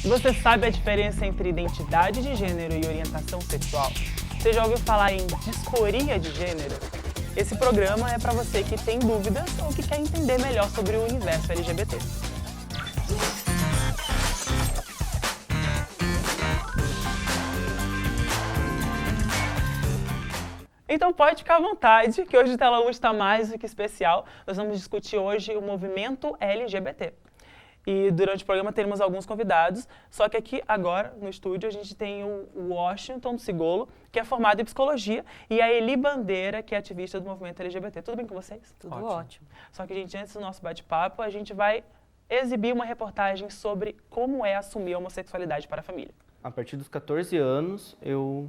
Você sabe a diferença entre identidade de gênero e orientação sexual? Você já ouviu falar em disforia de gênero? Esse programa é para você que tem dúvidas ou que quer entender melhor sobre o universo LGBT. Então pode ficar à vontade, que hoje o Tela 1 está mais do que especial. Nós vamos discutir hoje o movimento LGBT. E durante o programa teremos alguns convidados, só que aqui agora no estúdio a gente tem o Washington Sigolo, que é formado em psicologia, e a Eli Bandeira, que é ativista do movimento LGBT. Tudo bem com vocês? Tudo ótimo. Só que, gente, antes do nosso bate-papo, a gente vai exibir uma reportagem sobre como é assumir a homossexualidade para a família. A partir dos 14 anos, eu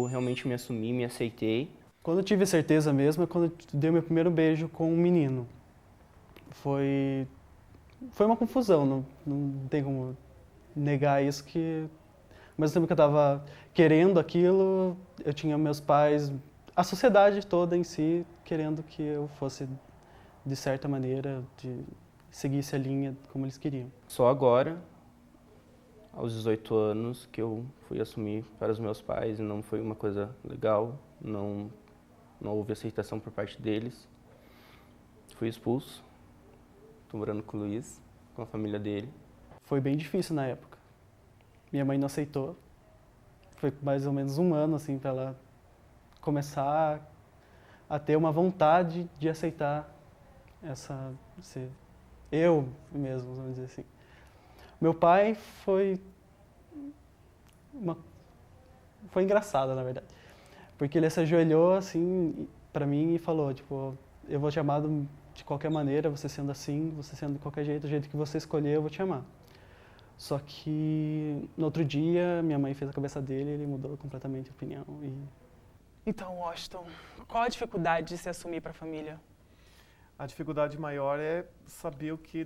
realmente me assumi, me aceitei. Quando eu tive certeza mesmo é quando eu dei meu primeiro beijo com um menino. Foi uma confusão, não tem como negar isso, que ao mesmo tempo que eu estava querendo aquilo, eu tinha meus pais, a sociedade toda em si, querendo que eu fosse, de certa maneira, seguisse a linha como eles queriam. Só agora, aos 18 anos, que eu fui assumir para os meus pais e não foi uma coisa legal, não houve aceitação por parte deles. Fui expulso. Estou morando com o Luiz, com a família dele. Foi bem difícil na época. Minha mãe não aceitou. Foi mais ou menos um ano assim, para ela começar a ter uma vontade de aceitar eu mesmo, vamos dizer assim. Meu pai foi engraçado, na verdade. Porque ele se ajoelhou assim para mim e falou, tipo, eu vou te amar de qualquer maneira, você sendo assim, você sendo de qualquer jeito, do jeito que você escolher, eu vou te amar. Só que no outro dia, minha mãe fez a cabeça dele e ele mudou completamente a opinião. Então, Washington, qual a dificuldade de se assumir para a família? A dificuldade maior é saber o que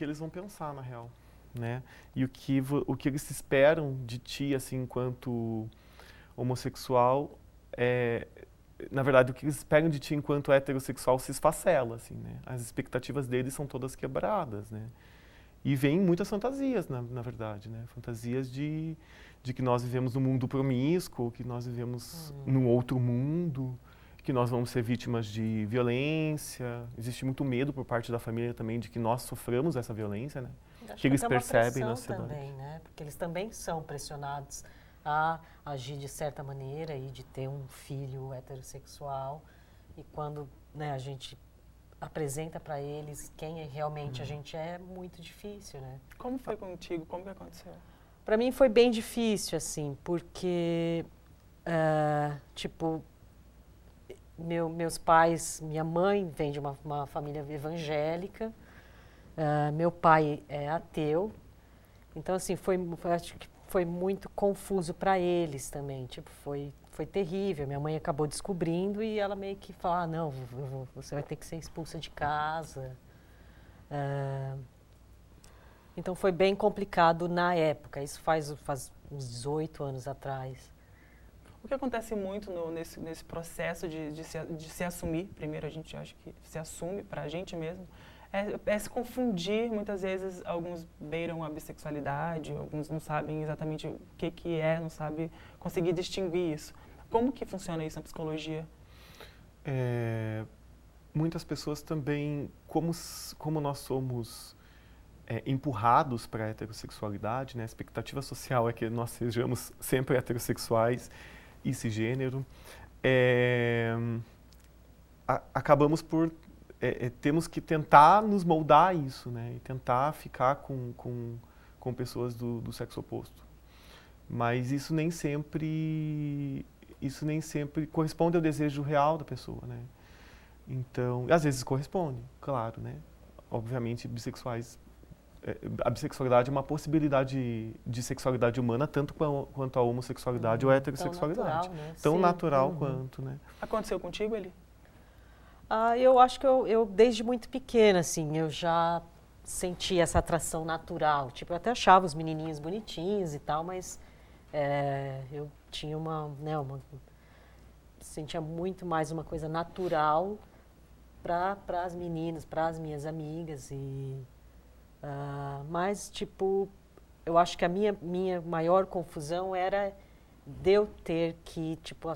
eles vão pensar, na real, né? E o que eles esperam de ti, assim, enquanto homossexual, na verdade, o que eles esperam de ti enquanto heterossexual se esfacela, assim, né? As expectativas deles são todas quebradas, né? E vem muitas fantasias, na verdade, né? Fantasias de que nós vivemos num mundo promíscuo, que nós vivemos num outro mundo, que nós vamos ser vítimas de violência. Existe muito medo por parte da família também de que nós soframos essa violência, né? Acho que eles tem uma percebem na pressão sociedade. também, né? Porque eles também são pressionados a agir de certa maneira e de ter um filho heterossexual. E quando, né, a gente apresenta para eles quem realmente a gente é muito difícil, né? Como foi contigo? Como que aconteceu? Para mim foi bem difícil, assim, porque, meus pais, minha mãe vem de uma família evangélica, meu pai é ateu, então, assim, acho que foi muito confuso para eles também, tipo, foi terrível. Minha mãe acabou descobrindo e ela meio que falou, não, você vai ter que ser expulsa de casa. Então foi bem complicado na época, isso faz uns 18 anos atrás. O que acontece muito nesse processo de se assumir, primeiro a gente acha que se assume para a gente mesmo, é se confundir. Muitas vezes alguns beiram a bissexualidade, alguns não sabem exatamente o que é, não sabem conseguir distinguir isso. Como que funciona isso na psicologia? Muitas pessoas também, como nós somos empurrados para a heterossexualidade, né? A expectativa social é que nós sejamos sempre heterossexuais e cisgênero, acabamos por temos que tentar nos moldar a isso, né? E tentar ficar com pessoas do sexo oposto. Mas isso nem sempre corresponde ao desejo real da pessoa, né? Então, às vezes corresponde, claro, né? Obviamente, a bissexualidade é uma possibilidade de sexualidade humana, tanto quanto a homossexualidade ou a heterossexualidade. Tão natural quanto, né? Aconteceu contigo, Eli? Eu acho que eu desde muito pequena, assim, eu já senti essa atração natural. Tipo, eu até achava os menininhos bonitinhos e tal, mas eu tinha sentia muito mais uma coisa natural para as meninas, para as minhas amigas. Mas, tipo, eu acho que a minha maior confusão era de eu ter que, tipo,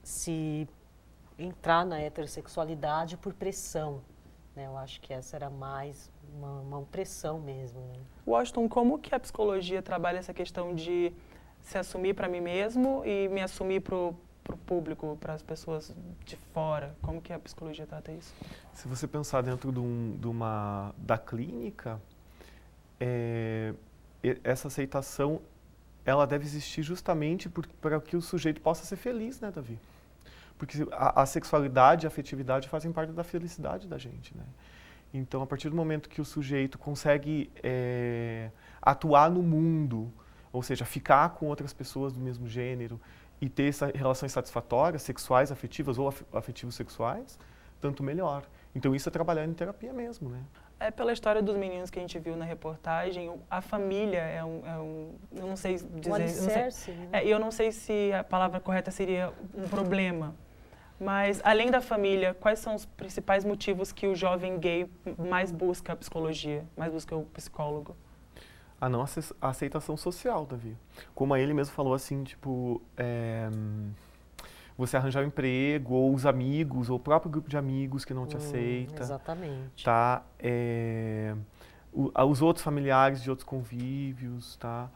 se entrar na heterossexualidade por pressão, né? Eu acho que essa era mais uma opressão mesmo, né? Washington, como que a psicologia trabalha essa questão de se assumir para mim mesmo e me assumir para o público, para as pessoas de fora? Como que a psicologia trata isso? Se você pensar dentro da clínica, essa aceitação, ela deve existir justamente para que o sujeito possa ser feliz, né, Davi? Porque a sexualidade e a afetividade fazem parte da felicidade da gente, né? Então, a partir do momento que o sujeito consegue atuar no mundo, ou seja, ficar com outras pessoas do mesmo gênero e ter relações satisfatórias, sexuais, afetivas ou afetivos sexuais, tanto melhor. Então, isso é trabalhar em terapia mesmo, né? Pela história dos meninos que a gente viu na reportagem, a família eu não sei dizer... Um alicerce, né? Eu não sei se a palavra correta seria um problema, mas além da família, quais são os principais motivos que o jovem gay mais busca a psicologia, mais busca o psicólogo? A não aceitação social, Davi. Como ele mesmo falou, assim, tipo, você arranjar um emprego, ou os amigos, ou o próprio grupo de amigos que não te aceita. Exatamente. Tá? Os outros familiares de outros convívios, tá?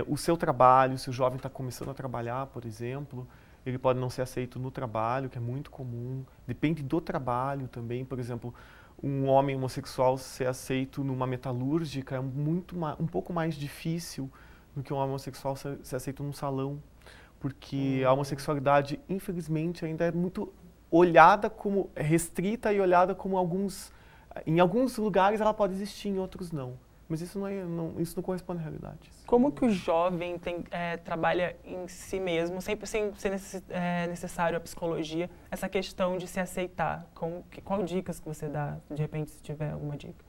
O seu trabalho, se o jovem está começando a trabalhar, por exemplo, ele pode não ser aceito no trabalho, que é muito comum. Depende do trabalho também, por exemplo, um homem homossexual ser aceito numa metalúrgica é um pouco mais difícil do que um homem homossexual ser aceito num salão, porque a homossexualidade, infelizmente, ainda é muito olhada como restrita e olhada como em alguns lugares ela pode existir, em outros não. Mas isso isso não corresponde à realidade. Como que o jovem trabalha em si mesmo, sempre sem ser necessário a psicologia, essa questão de se aceitar? Qual dicas que você dá, de repente, se tiver alguma dica?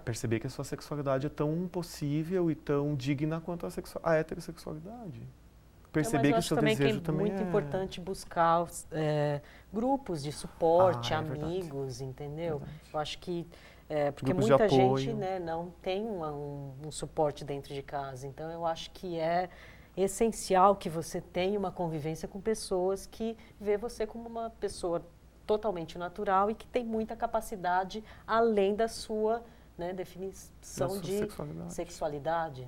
Perceber que a sua sexualidade é tão possível e tão digna quanto a heterossexualidade. Perceber que o seu desejo também é... muito importante buscar grupos de suporte, amigos, entendeu? Verdade. Eu acho que porque Grupos de muita apoio. gente, né, não tem um suporte dentro de casa. Então, eu acho que é essencial que você tenha uma convivência com pessoas que vê você como uma pessoa totalmente natural e que tem muita capacidade além da sua, né, definição de sexualidade.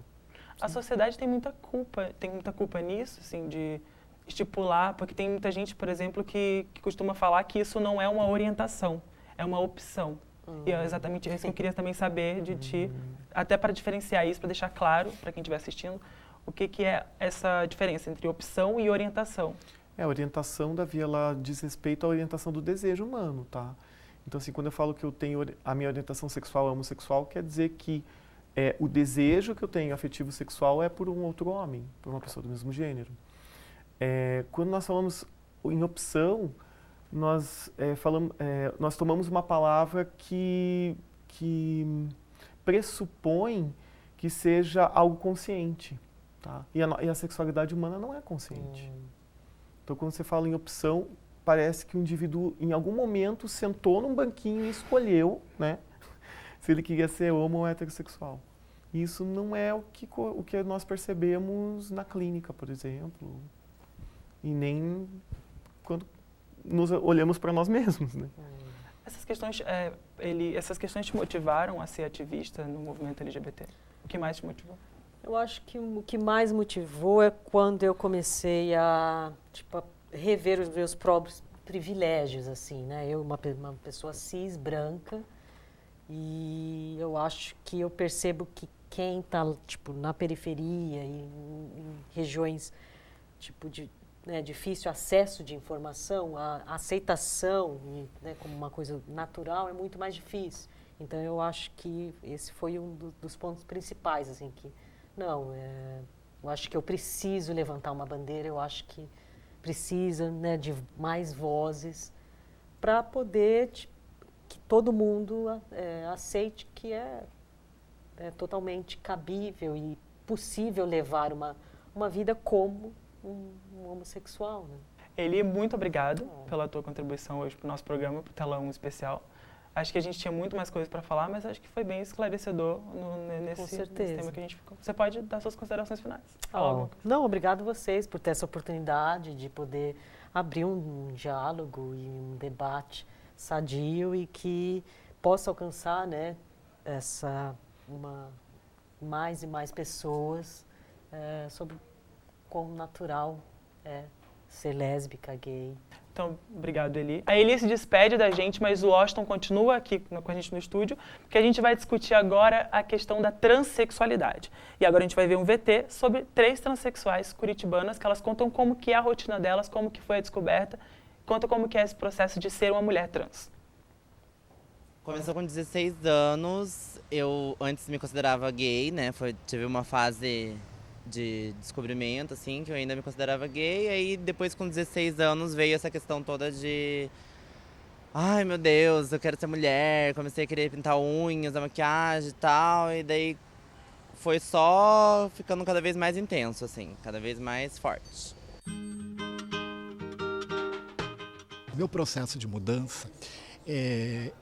A sociedade tem muita culpa nisso, assim, de estipular, porque tem muita gente, por exemplo, que costuma falar que isso não é uma orientação, é uma opção. E é exatamente isso que eu queria também saber de ti, até para diferenciar isso, para deixar claro para quem estiver assistindo, o que é essa diferença entre opção e orientação. A orientação, Davi, ela diz respeito à orientação do desejo humano, tá? Então, assim, quando eu falo que eu tenho a minha orientação sexual é homossexual, quer dizer que o desejo que eu tenho afetivo sexual é por um outro homem, por uma pessoa do mesmo gênero. Quando nós falamos em opção, nós tomamos uma palavra que pressupõe que seja algo consciente, tá? E a sexualidade humana não é consciente. Então, quando você fala em opção, parece que o indivíduo, em algum momento, sentou num banquinho e escolheu, né, se ele queria ser homo ou heterossexual. Isso não é o que nós percebemos na clínica, por exemplo, e nem quando nos olhamos para nós mesmos, né? Essas questões te motivaram a ser ativista no movimento LGBT? O que mais te motivou? Eu acho que o que mais motivou é quando eu comecei a rever os meus próprios privilégios, assim, né? Eu, uma pessoa cis, branca, e eu acho que eu percebo que quem está, na periferia e em regiões, difícil acesso de informação, a aceitação, né, como uma coisa natural, é muito mais difícil. Então, eu acho que esse foi um dos pontos principais, assim, que, eu acho que eu preciso levantar uma bandeira, eu acho que precisa, né, de mais vozes para poder que todo mundo aceite que é totalmente cabível e possível levar uma vida como um homossexual, né? Eli, muito obrigado pela tua contribuição hoje para o nosso programa, para o Telão Especial. Acho que a gente tinha muito mais coisas para falar, mas acho que foi bem esclarecedor nesse tema que a gente ficou. Você pode dar suas considerações finais. Não, obrigado vocês por ter essa oportunidade de poder abrir um diálogo e um debate sadio e que possa alcançar, né, mais e mais pessoas sobre quão natural é ser lésbica, gay. Então, obrigado, Eli. A Eli se despede da gente, mas o Washington continua aqui com a gente no estúdio, porque a gente vai discutir agora a questão da transexualidade. E agora a gente vai ver um VT sobre 3 transexuais curitibanas, que elas contam como que é a rotina delas, como que foi a descoberta, contam como que é esse processo de ser uma mulher trans. Começou com 16 anos, eu antes me considerava gay, né, tive uma fase de descobrimento, assim, que eu ainda me considerava gay, aí depois com 16 anos veio essa questão toda de ai meu Deus, eu quero ser mulher, comecei a querer pintar unhas, a maquiagem e tal, e daí foi só ficando cada vez mais intenso, assim, cada vez mais forte. Meu processo de mudança,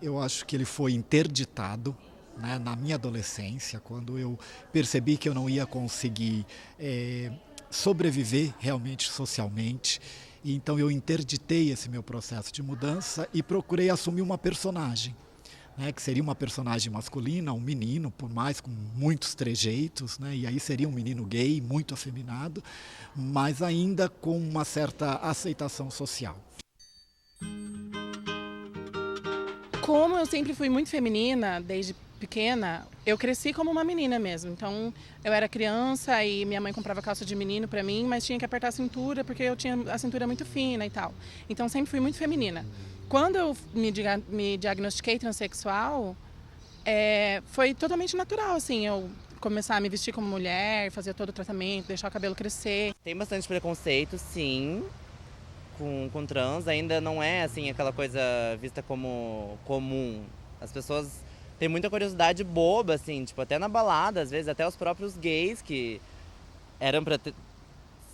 eu acho que ele foi interditado, né, na minha adolescência, quando eu percebi que eu não ia conseguir sobreviver realmente socialmente. E então eu interditei esse meu processo de mudança e procurei assumir uma personagem, né, que seria uma personagem masculina, um menino, por mais com muitos trejeitos, né, e aí seria um menino gay, muito afeminado, mas ainda com uma certa aceitação social. Como eu sempre fui muito feminina, desde pequena, eu cresci como uma menina mesmo. Então, eu era criança e minha mãe comprava calça de menino pra mim, mas tinha que apertar a cintura porque eu tinha a cintura muito fina e tal. Então, sempre fui muito feminina. Quando eu me diagnostiquei transexual, foi totalmente natural, assim, eu começar a me vestir como mulher, fazer todo o tratamento, deixar o cabelo crescer. Tem bastante preconceito, sim, com trans, ainda não é, assim, aquela coisa vista como comum. As pessoas têm muita curiosidade boba, assim, tipo, até na balada, às vezes, até os próprios gays que eram pra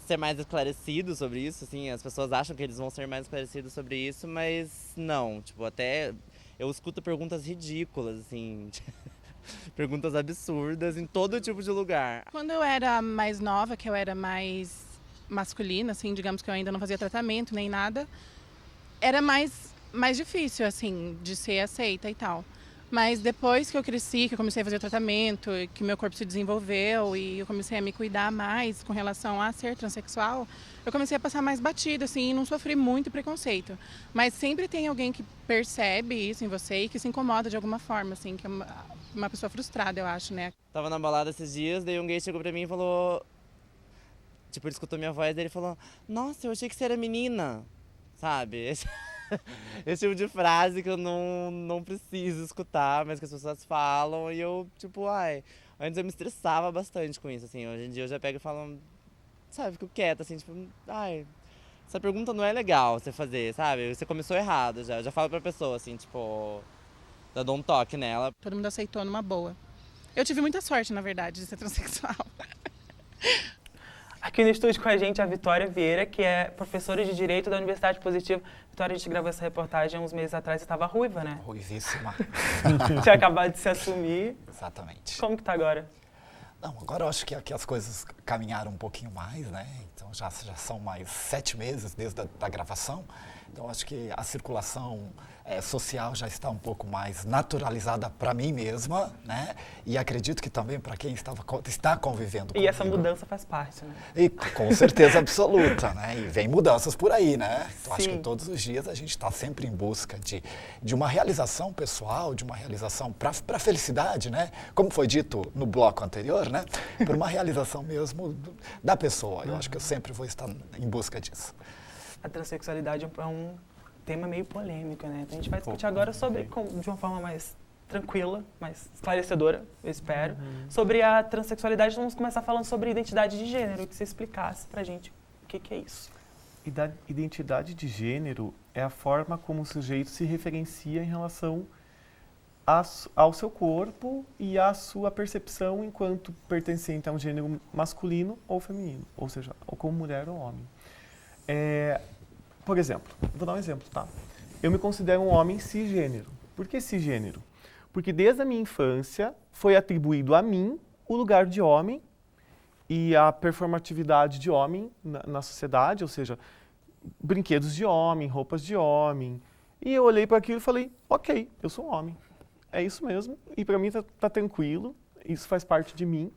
ser mais esclarecidos sobre isso, assim, as pessoas acham que eles vão ser mais esclarecidos sobre isso, mas não, tipo, até eu escuto perguntas ridículas, assim, perguntas absurdas em todo tipo de lugar. Quando eu era mais nova, que eu era mais masculina, assim, digamos que eu ainda não fazia tratamento nem nada, era mais difícil, assim, de ser aceita e tal. Mas depois que eu cresci, que eu comecei a fazer tratamento, que meu corpo se desenvolveu e eu comecei a me cuidar mais com relação a ser transexual, eu comecei a passar mais batida, assim, e não sofri muito preconceito. Mas sempre tem alguém que percebe isso em você e que se incomoda de alguma forma, assim, que é uma pessoa frustrada, eu acho, né? Tava na balada esses dias, daí um gay chegou pra mim e falou... Tipo, ele escutou minha voz e ele falou: nossa, eu achei que você era menina, sabe? Esse tipo de frase que eu não preciso escutar, mas que as pessoas falam e eu, tipo, antes eu me estressava bastante com isso, assim, hoje em dia eu já pego e falo, sabe, fico quieta, assim, tipo, essa pergunta não é legal você fazer, sabe? Você começou errado já, eu já falo pra pessoa, assim, tipo, já dou um toque nela. Todo mundo aceitou numa boa. Eu tive muita sorte, na verdade, de ser transexual. Aqui no estúdio com a gente a Vitória Vieira, que é professora de Direito da Universidade Positiva. Vitória, a gente gravou essa reportagem uns meses atrás, você estava ruiva, né? Ruivíssima. Tinha acabado de se assumir. Exatamente. Como que tá agora? Não, agora eu acho que aqui as coisas caminharam um pouquinho mais, né? Então já são mais 7 meses desde a gravação. Então acho que a circulação social já está um pouco mais naturalizada para mim mesma, né? E acredito que também para quem está convivendo comigo. E essa mudança faz parte, né? E com certeza absoluta, né? E vem mudanças por aí, né? Então acho Sim. que todos os dias a gente está sempre em busca de uma realização pessoal, de uma realização para a felicidade, né? Como foi dito no bloco anterior, né? Por uma realização mesmo da pessoa. Eu acho que eu sempre vou estar em busca disso. A transexualidade é um tema meio polêmico, né? Então a gente vai discutir agora sobre, de uma forma mais tranquila, mais esclarecedora, eu espero, sobre a transexualidade. Vamos começar falando sobre identidade de gênero, que você explicasse pra gente o que é isso. Identidade de gênero é a forma como o sujeito se referencia em relação ao seu corpo e à sua percepção enquanto pertencente a um gênero masculino ou feminino, ou seja, ou como mulher ou homem. Por exemplo, vou dar um exemplo, tá? Eu me considero um homem cisgênero. Por que cisgênero? Porque desde a minha infância foi atribuído a mim o lugar de homem e a performatividade de homem na sociedade, ou seja, brinquedos de homem, roupas de homem. E eu olhei para aquilo e falei, ok, eu sou um homem. É isso mesmo. E para mim tá tranquilo, isso faz parte de mim.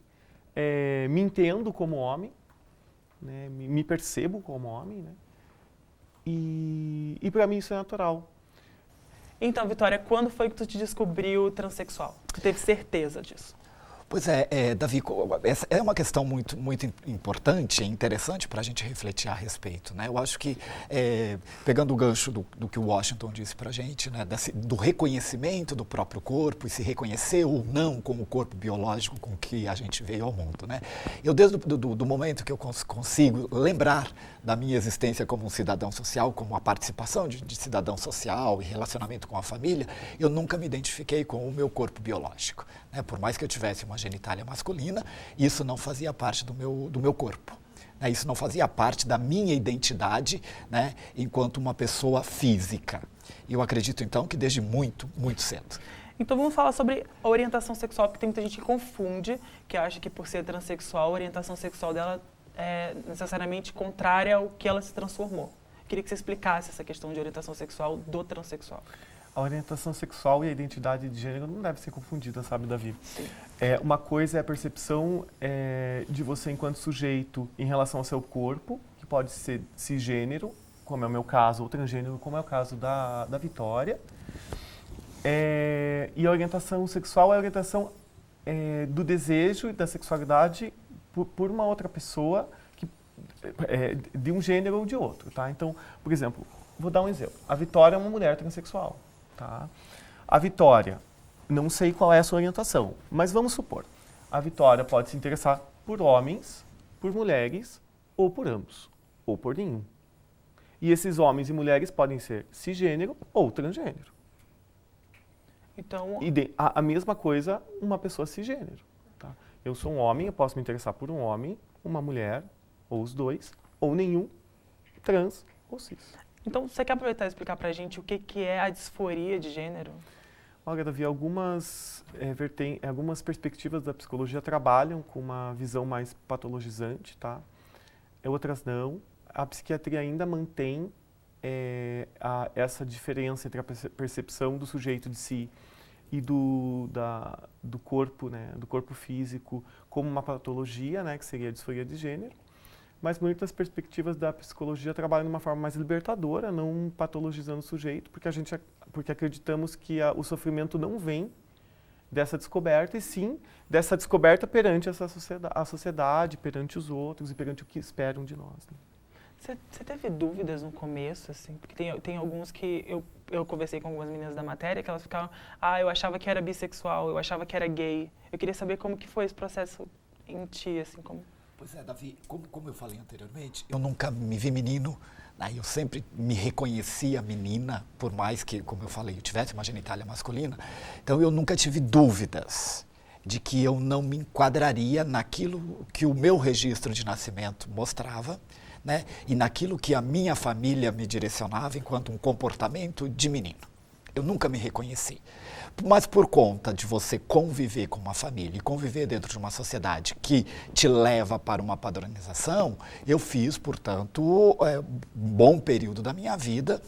Me entendo como homem, né? Me percebo como homem, né? E para mim isso é natural. Então, Vitória, quando foi que tu te descobriu transexual? Tu teve certeza disso? Pois Davi, essa é uma questão muito importante e interessante para a gente refletir a respeito, né? Eu acho que, pegando o gancho do que o Washington disse para a gente, né, do reconhecimento do próprio corpo e se reconhecer ou não como o corpo biológico com que a gente veio ao mundo, né? Eu, desde do momento que eu consigo lembrar da minha existência como um cidadão social, como a participação de cidadão social e relacionamento com a família, eu nunca me identifiquei com o meu corpo biológico, né? Por mais que eu tivesse uma genitália masculina, isso não fazia parte do meu corpo, né? Isso não fazia parte da minha identidade, né, enquanto uma pessoa física. E eu acredito, então, que desde muito cedo. Então vamos falar sobre a orientação sexual, porque tem muita gente que confunde, que acha que por ser transexual, a orientação sexual dela é necessariamente contrária ao que ela se transformou. Queria que você explicasse essa questão de orientação sexual do transexual. A orientação sexual e a identidade de gênero não devem ser confundidas, sabe, Davi? Sim. Uma coisa é a percepção de você enquanto sujeito em relação ao seu corpo, que pode ser cisgênero, como é o meu caso, ou transgênero, como é o caso da Vitória. E a orientação sexual é a orientação do desejo e da sexualidade por uma outra pessoa, de um gênero ou de outro, tá? Então, por exemplo, vou dar um exemplo. A Vitória é uma mulher transexual, tá? A Vitória, não sei qual é a sua orientação, mas vamos supor, a Vitória pode se interessar por homens, por mulheres, ou por ambos, ou por nenhum. E esses homens e mulheres podem ser cisgênero ou transgênero. Então, a mesma coisa, uma pessoa cisgênero. Tá? Eu sou um homem, eu posso me interessar por um homem, uma mulher, ou os dois, ou nenhum, trans ou cis. Então, você quer aproveitar e explicar pra gente o que é a disforia de gênero? Olha, Davi, algumas perspectivas da psicologia trabalham com uma visão mais patologizante, tá? Outras não. A psiquiatria ainda mantém essa diferença entre a percepção do sujeito de si e do corpo, né, do corpo físico, como uma patologia, né, que seria a disforia de gênero. Mas muitas perspectivas da psicologia trabalham de uma forma mais libertadora, não patologizando o sujeito, porque acreditamos que o sofrimento não vem dessa descoberta, e sim dessa descoberta perante a sociedade, perante os outros e perante o que esperam de nós. Né? Você teve dúvidas no começo, assim? Porque tem alguns que eu conversei com algumas meninas da matéria que elas ficavam, eu achava que era bissexual, eu achava que era gay. Eu queria saber como que foi esse processo em ti, assim, como... Pois é, Davi, como eu falei anteriormente, eu nunca me vi menino, né? Eu sempre me reconhecia menina, por mais que, como eu falei, eu tivesse uma genitália masculina. Então eu nunca tive dúvidas de que eu não me enquadraria naquilo que o meu registro de nascimento mostrava, né? E naquilo que a minha família me direcionava enquanto um comportamento de menino. Eu nunca me reconheci. Mas por conta de você conviver com uma família e conviver dentro de uma sociedade que te leva para uma padronização, eu fiz, portanto, um bom período da minha vida,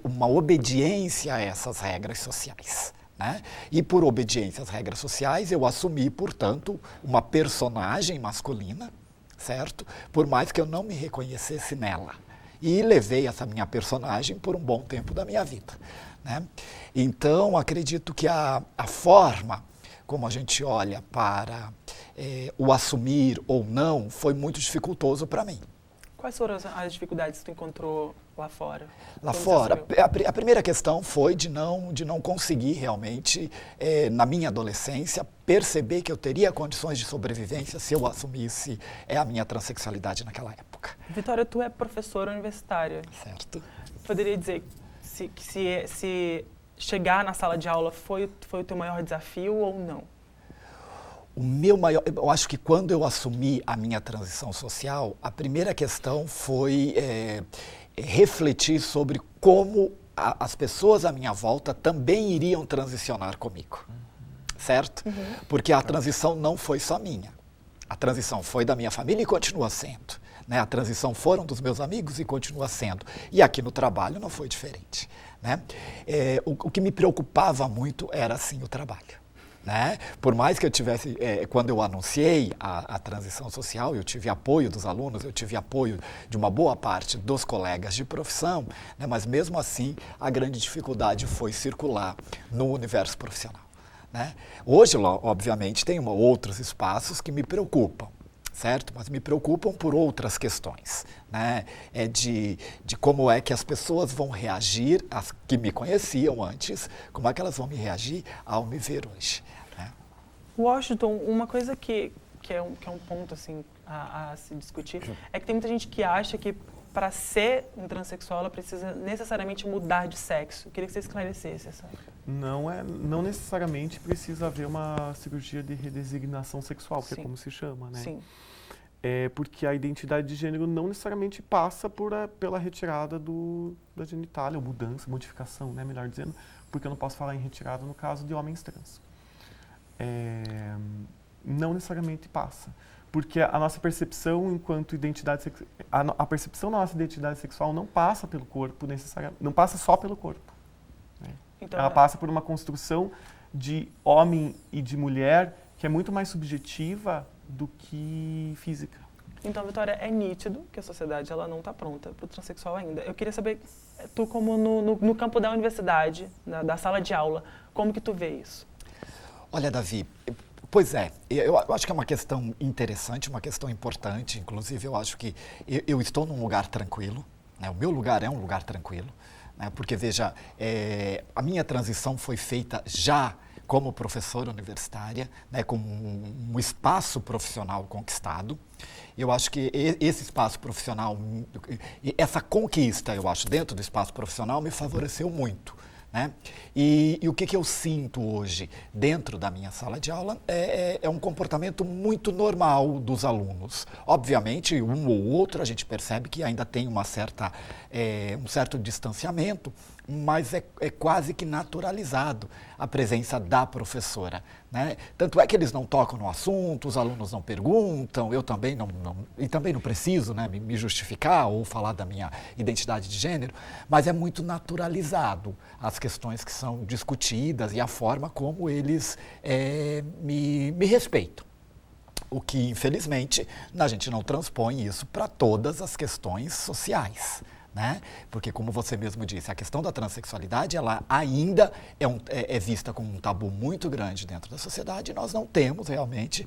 uma obediência a essas regras sociais. Né? E por obediência às regras sociais, eu assumi, portanto, uma personagem masculina, certo? Por mais que eu não me reconhecesse nela. E levei essa minha personagem por um bom tempo da minha vida. Né? Então, acredito que a forma como a gente olha para o assumir ou não foi muito dificultoso para mim. Quais foram as dificuldades que tu encontrou lá fora? Lá fora, a primeira questão foi de não conseguir realmente, na minha adolescência, perceber que eu teria condições de sobrevivência se eu assumisse a minha transexualidade naquela época. Vitória, tu é professora universitária. Certo. Poderia dizer se chegar na sala de aula foi o teu maior desafio ou não? O meu maior, eu acho que quando eu assumi a minha transição social, a primeira questão foi refletir sobre como as pessoas à minha volta também iriam transicionar comigo, certo? Porque a transição não foi só minha. A transição foi da minha família e continua sendo. Né? A transição foram dos meus amigos e continua sendo. E aqui no trabalho não foi diferente. Né? O que me preocupava muito era, sim, o trabalho. Né? Por mais que eu tivesse, quando eu anunciei a transição social, eu tive apoio dos alunos, eu tive apoio de uma boa parte dos colegas de profissão, né? Mas mesmo assim a grande dificuldade foi circular no universo profissional. Né? Hoje, obviamente, tem outros espaços que me preocupam, certo? Mas me preocupam por outras questões, né? De como é que as pessoas vão reagir, as que me conheciam antes, como é que elas vão me reagir ao me ver hoje. Né? Washington, uma coisa que é um ponto assim, a se discutir, é que tem muita gente que acha que para ser um transexual ela precisa necessariamente mudar de sexo. Eu queria que você esclarecesse essa. Não necessariamente precisa haver uma cirurgia de redesignação sexual, que Sim. é como se chama, né? Sim. Porque a identidade de gênero não necessariamente passa pela retirada da genitália, ou mudança, modificação, né, melhor dizendo, porque eu não posso falar em retirada no caso de homens trans. Não necessariamente passa. Porque a nossa percepção enquanto identidade sexual, a percepção da nossa identidade sexual não passa pelo corpo necessariamente, não passa só pelo corpo. Né? Então, ela passa por uma construção de homem e de mulher que é muito mais subjetiva do que física. Então, Vitória, é nítido que a sociedade ela não está pronta para o transexual ainda. Eu queria saber, tu como no campo da universidade, da sala de aula, como que tu vê isso? Olha, Davi, pois é, eu acho que é uma questão interessante, uma questão importante. Inclusive, eu acho que eu estou num lugar tranquilo, né? O meu lugar é um lugar tranquilo, né? Porque, veja, a minha transição foi feita já como professora universitária, né, com um espaço profissional conquistado. Eu acho que esse espaço profissional, essa conquista, eu acho, dentro do espaço profissional me favoreceu muito. Né? E o que eu sinto hoje dentro da minha sala de aula é um comportamento muito normal dos alunos. Obviamente, um ou outro a gente percebe que ainda tem um certo distanciamento, mas é quase que naturalizado a presença da professora. Né? Tanto é que eles não tocam no assunto, os alunos não perguntam, eu também não preciso, né, me justificar ou falar da minha identidade de gênero, mas é muito naturalizado as questões que são discutidas e a forma como eles me respeitam. O que, infelizmente, a gente não transpõe isso para todas as questões sociais. Né? Porque, como você mesmo disse, a questão da transexualidade ela ainda é vista como um tabu muito grande dentro da sociedade e nós não temos realmente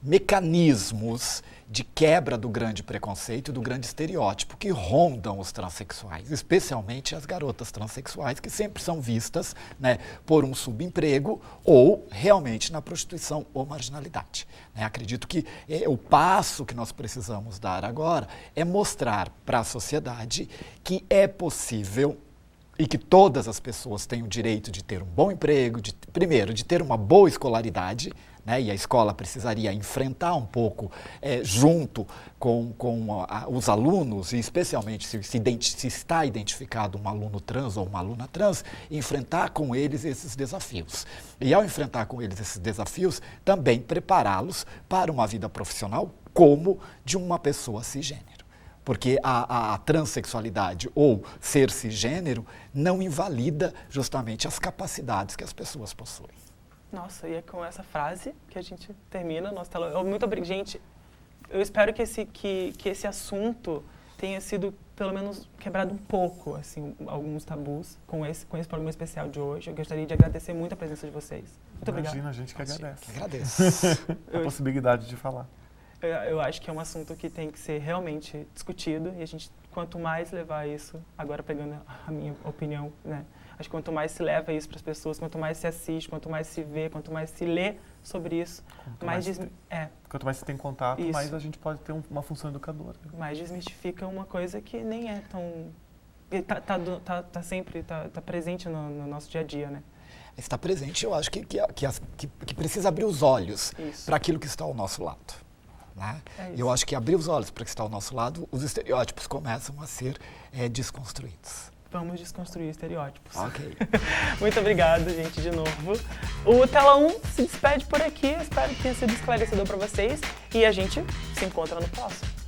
mecanismos de quebra do grande preconceito e do grande estereótipo que rondam os transexuais, especialmente as garotas transexuais, que sempre são vistas, né, por um subemprego ou realmente na prostituição ou marginalidade. Né? Acredito que o passo que nós precisamos dar agora é mostrar para a sociedade que é possível e que todas as pessoas têm o direito de ter um bom emprego, primeiro, de ter uma boa escolaridade, né? E a escola precisaria enfrentar um pouco, junto com os alunos, e especialmente se está identificado um aluno trans ou uma aluna trans, enfrentar com eles esses desafios. E ao enfrentar com eles esses desafios, também prepará-los para uma vida profissional como de uma pessoa cisgênero. Porque a transexualidade ou ser cisgênero não invalida justamente as capacidades que as pessoas possuem. Nossa, e é com essa frase que a gente termina nosso telão. Muito obrigada. Gente, eu espero que esse assunto tenha sido, pelo menos, quebrado um pouco, assim, alguns tabus com esse programa especial de hoje. Eu gostaria de agradecer muito a presença de vocês. Muito obrigado. Imagina, a gente que agradece. Que agradeço. A possibilidade de falar. Eu acho que é um assunto que tem que ser realmente discutido e a gente, quanto mais levar isso, agora pegando a minha opinião, né? Acho que quanto mais se leva isso para as pessoas, quanto mais se assiste, quanto mais se vê, quanto mais se lê sobre isso, quanto mais se tem contato, isso. mais a gente pode ter uma função educadora. Mais desmistifica uma coisa que nem é tão... Está sempre presente no nosso dia a dia, né? Está presente, eu acho que precisa abrir os olhos para aquilo que está ao nosso lado. Né? É E eu acho que abrir os olhos para o que está ao nosso lado, os estereótipos começam a ser desconstruídos. Vamos desconstruir estereótipos. Ok. Muito obrigado, gente, de novo. O Tela 1 se despede por aqui. Espero que tenha sido esclarecedor para vocês. E a gente se encontra no próximo.